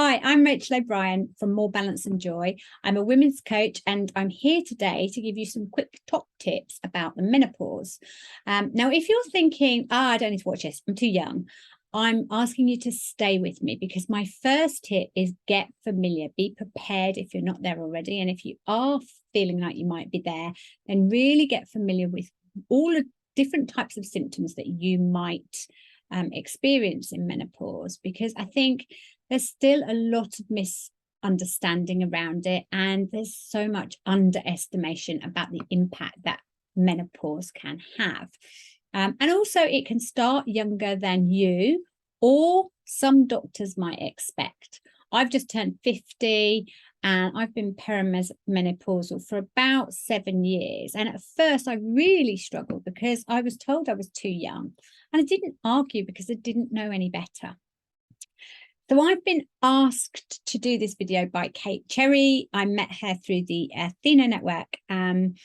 Hi, I'm Rachel O'Brien from More Balance and Joy. I'm a women's coach and I'm here today to give you some quick top tips about the menopause. Now, if you're thinking, I don't need to watch this, I'm too young, I'm asking you to stay with me because my first tip is get familiar, be prepared if you're not there already. And if you are feeling like you might be there, then really get familiar with all the different types of symptoms that you might experience in menopause, because I think there's still a lot of misunderstanding around it, and there's so much underestimation about the impact that menopause can have. And also it can start younger than you or some doctors might expect. I've just turned 50 and I've been perimenopausal for about 7 years. And at first I really struggled because I was told I was too young. And I didn't argue because I didn't know any better. So I've been asked to do this video by Kate Cherry. I met her through the Athena Network, and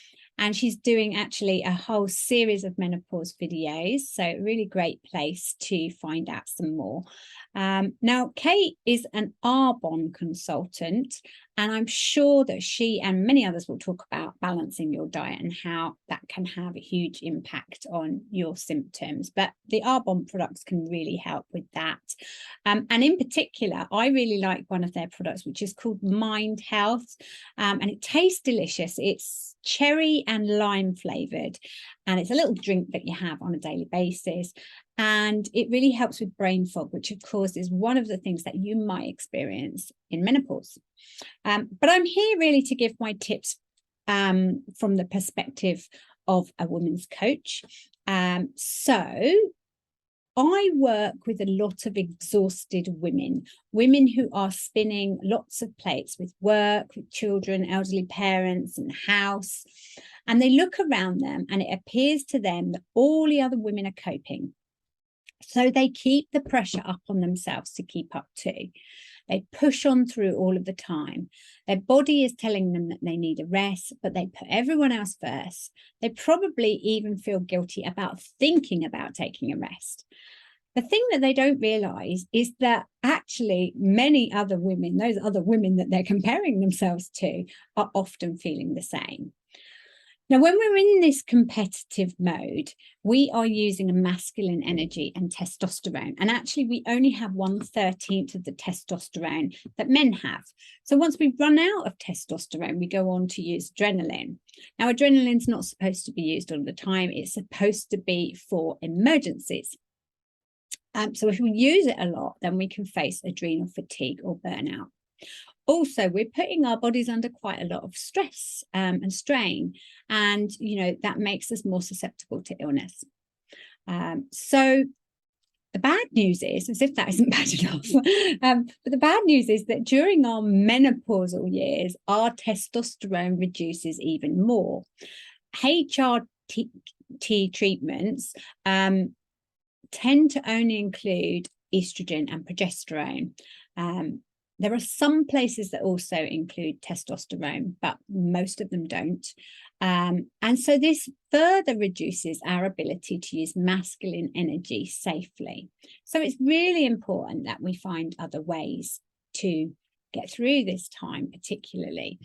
she's doing actually a whole series of menopause videos. So a really great place to find out some more. Now, Kate is an Arbonne consultant, and I'm sure that she and many others will talk about balancing your diet and how that can have a huge impact on your symptoms. But the Arbonne products can really help with that. And in particular, I really like one of their products, which is called Mind Health. And it tastes delicious. It's cherry and lime flavored, and it's a little drink that you have on a daily basis. And it really helps with brain fog, which of course is one of the things that you might experience in menopause. But I'm here really to give my tips from the perspective of a women's coach. So I work with a lot of exhausted women who are spinning lots of plates with work, with children, elderly parents, and house. And they look around them and it appears to them that all the other women are coping. So they keep the pressure up on themselves to keep up too. They push on through all of the time. Their body is telling them that they need a rest, but they put everyone else first. They probably even feel guilty about thinking about taking a rest. The thing that they don't realize is that actually many other women, those other women that they're comparing themselves to, are often feeling the same. Now, when we're in this competitive mode, we are using a masculine energy and testosterone. And actually, we only have 1/13 of the testosterone that men have. So once we run out of testosterone, we go on to use adrenaline. Now, adrenaline's not supposed to be used all the time. It's supposed to be for emergencies. So if we use it a lot, then we can face adrenal fatigue or burnout. Also, we're putting our bodies under quite a lot of stress and strain, and that makes us more susceptible to illness. So the bad news is, as if that isn't bad enough, but the bad news is that during our menopausal years, our testosterone reduces even more. HRT treatments tend to only include estrogen and progesterone. There are some places that also include testosterone, but most of them don't. And so this further reduces our ability to use masculine energy safely. So it's really important that we find other ways to get through this time, particularly.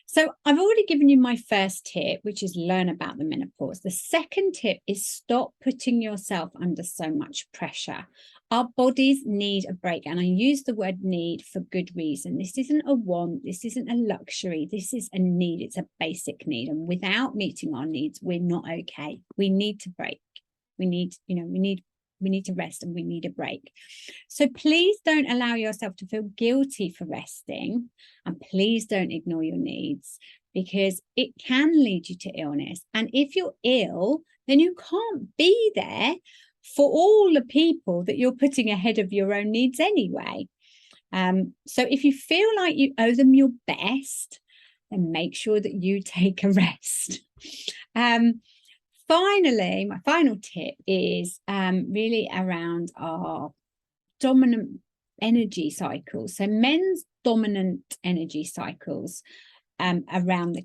So I've already given you my first tip, which is learn about the menopause. The second tip is stop putting yourself under so much pressure. Our bodies need a break, and I use the word need for good reason. This isn't a want, this isn't a luxury, this is a need. It's a basic need, and without meeting our needs, we're not okay. We need to break. We need to rest, and we need a break. So please don't allow yourself to feel guilty for resting, and please don't ignore your needs, because it can lead you to illness. And if you're ill, then you can't be there for all the people that you're putting ahead of your own needs anyway. So if you feel like you owe them your best, then make sure that you take a rest. Finally, my final tip is really around our dominant energy cycles. So men's dominant energy cycles around the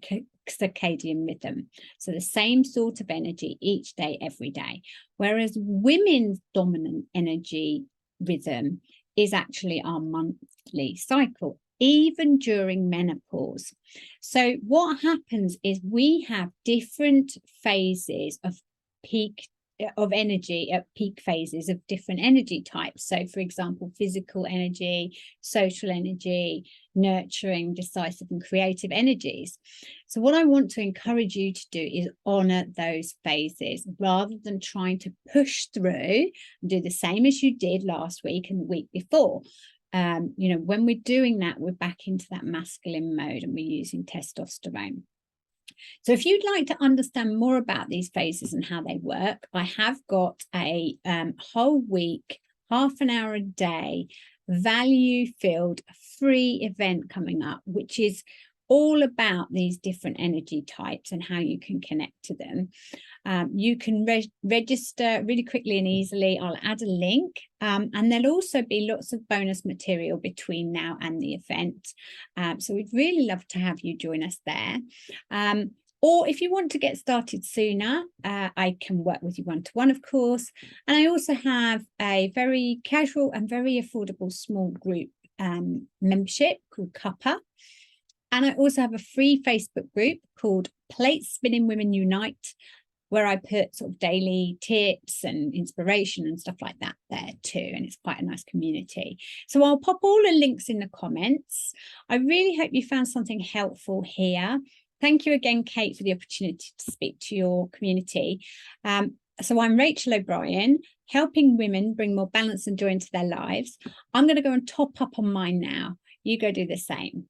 circadian rhythm. So the same sort of energy each day, every day. Whereas women's dominant energy rhythm is actually our monthly cycle, even during menopause. So what happens is we have different phases of energy, at peak phases of different energy types. So for example, physical energy, social energy, nurturing, decisive and creative energies. So what I want to encourage you to do is honor those phases rather than trying to push through and do the same as you did last week and the week before. When we're doing that, we're back into that masculine mode and we're using testosterone. So if you'd like to understand more about these phases and how they work, I have got a whole week, half an hour a day, value-filled free event coming up, which is all about these different energy types and how you can connect to them. You can register really quickly and easily. I'll add a link, and there'll also be lots of bonus material between now and the event. So we'd really love to have you join us there. Or if you want to get started sooner, I can work with you one-to-one, of course. And I also have a very casual and very affordable small group membership called Cuppa. And I also have a free Facebook group called Plate Spinning Women Unite, where I put sort of daily tips and inspiration and stuff like that there too. And it's quite a nice community. So I'll pop all the links in the comments. I really hope you found something helpful here. Thank you again, Kate, for the opportunity to speak to your community. So I'm Rachel O'Brien, helping women bring more balance and joy into their lives. I'm going to go and top up on mine now. You go do the same.